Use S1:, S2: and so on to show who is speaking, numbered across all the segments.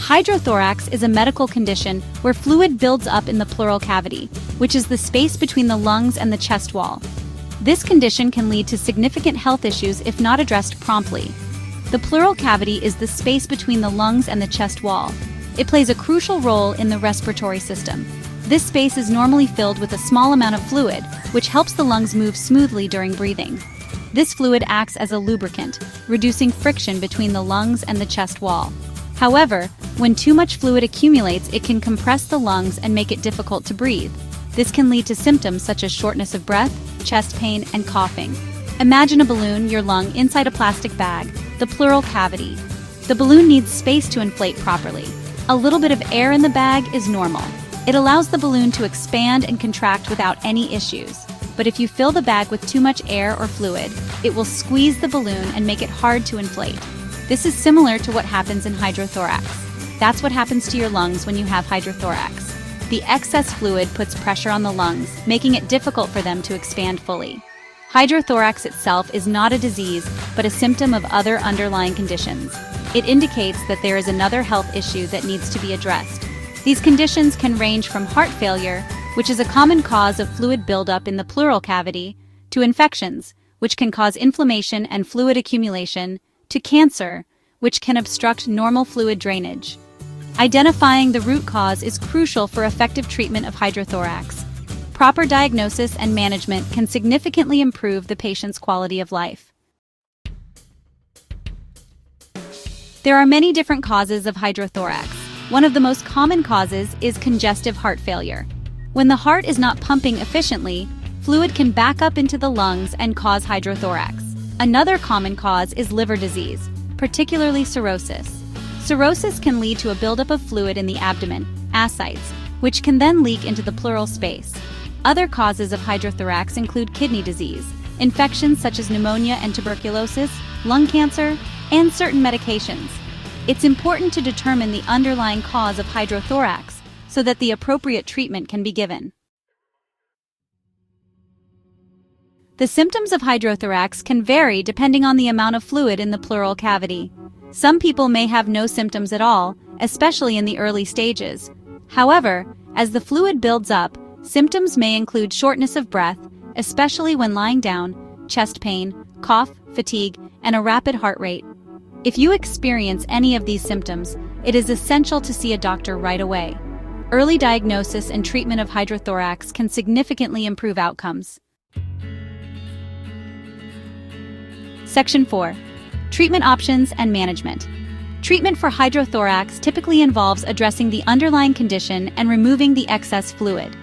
S1: Hydrothorax is a medical condition where fluid builds up in the pleural cavity, which is the space between the lungs and the chest wall. This condition can lead to significant health issues if not addressed promptly. The pleural cavity is the space between the lungs and the chest wall. It plays a crucial role in the respiratory system. This space is normally filled with a small amount of fluid, which helps the lungs move smoothly during breathing. This fluid acts as a lubricant, reducing friction between the lungs and the chest wall. However, when too much fluid accumulates, it can compress the lungs and make it difficult to breathe. This can lead to symptoms such as shortness of breath, chest pain, and coughing. Imagine a balloon, your lung, inside a plastic bag, the pleural cavity. The balloon needs space to inflate properly. A little bit of air in the bag is normal. It allows the balloon to expand and contract without any issues. But if you fill the bag with too much air or fluid, it will squeeze the balloon and make it hard to inflate. This is similar to what happens in hydrothorax. That's what happens to your lungs when you have hydrothorax. The excess fluid puts pressure on the lungs, making it difficult for them to expand fully. Hydrothorax itself is not a disease, but a symptom of other underlying conditions. It indicates that there is another health issue that needs to be addressed. These conditions can range from heart failure, which is a common cause of fluid buildup in the pleural cavity, to infections, which can cause inflammation and fluid accumulation, to cancer, which can obstruct normal fluid drainage. Identifying the root cause is crucial for effective treatment of hydrothorax. Proper diagnosis and management can significantly improve the patient's quality of life. There are many different causes of hydrothorax. One of the most common causes is congestive heart failure. When the heart is not pumping efficiently, fluid can back up into the lungs and cause hydrothorax. Another common cause is liver disease, particularly cirrhosis. Cirrhosis can lead to a buildup of fluid in the abdomen, ascites, which can then leak into the pleural space. Other causes of hydrothorax include kidney disease, infections such as pneumonia and tuberculosis, lung cancer, and certain medications. It's important to determine the underlying cause of hydrothorax so that the appropriate treatment can be given. The symptoms of hydrothorax can vary depending on the amount of fluid in the pleural cavity. Some people may have no symptoms at all, especially in the early stages. However, as the fluid builds up, symptoms may include shortness of breath, especially when lying down, chest pain, cough, fatigue, and a rapid heart rate. If you experience any of these symptoms, it is essential to see a doctor right away. Early diagnosis and treatment of hydrothorax can significantly improve outcomes. Section 4. Treatment options and management. Treatment for hydrothorax typically involves addressing the underlying condition and removing the excess fluid.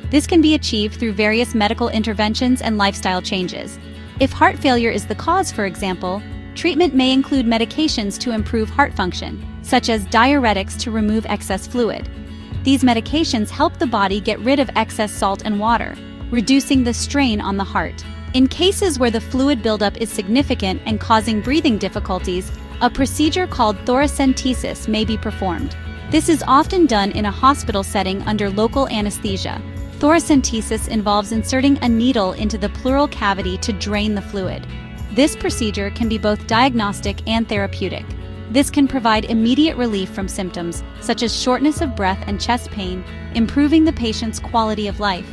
S1: This can be achieved through various medical interventions and lifestyle changes. If heart failure is the cause, for example, treatment may include medications to improve heart function, such as diuretics to remove excess fluid. These medications help the body get rid of excess salt and water, reducing the strain on the heart. In cases where the fluid buildup is significant and causing breathing difficulties, a procedure called thoracentesis may be performed. This is often done in a hospital setting under local anesthesia. Thoracentesis involves inserting a needle into the pleural cavity to drain the fluid. This procedure can be both diagnostic and therapeutic. This can provide immediate relief from symptoms such as shortness of breath and chest pain, improving the patient's quality of life.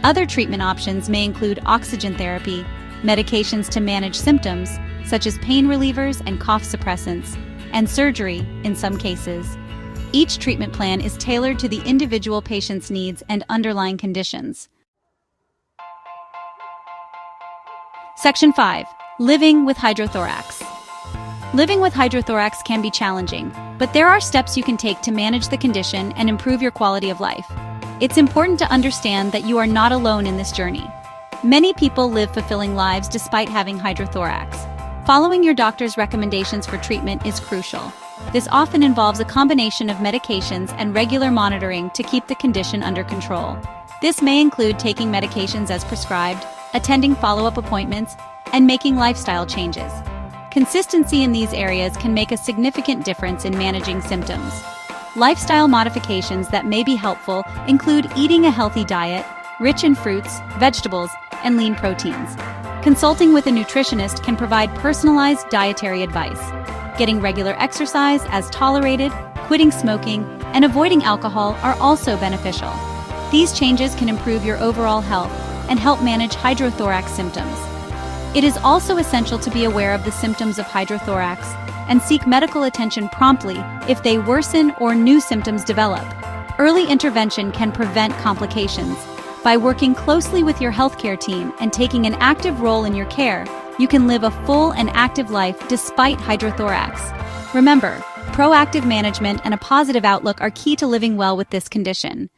S1: Other treatment options may include oxygen therapy, medications to manage symptoms, such as pain relievers and cough suppressants, and surgery in some cases. Each treatment plan is tailored to the individual patient's needs and underlying conditions. Section 5. Living with hydrothorax. Living with hydrothorax can be challenging, but there are steps you can take to manage the condition and improve your quality of life. It's important to understand that you are not alone in this journey. Many people live fulfilling lives despite having hydrothorax. Following your doctor's recommendations for treatment is crucial. This often involves a combination of medications and regular monitoring to keep the condition under control. This may include taking medications as prescribed, attending follow-up appointments, and making lifestyle changes. Consistency in these areas can make a significant difference in managing symptoms. Lifestyle modifications that may be helpful include eating a healthy diet, rich in fruits, vegetables, and lean proteins. Consulting with a nutritionist can provide personalized dietary advice. Getting regular exercise as tolerated, quitting smoking, and avoiding alcohol are also beneficial. These changes can improve your overall health and help manage hydrothorax symptoms. It is also essential to be aware of the symptoms of hydrothorax and seek medical attention promptly if they worsen or new symptoms develop. Early intervention can prevent complications. By working closely with your healthcare team and taking an active role in your care, you can live a full and active life despite hydrothorax. Remember, proactive management and a positive outlook are key to living well with this condition.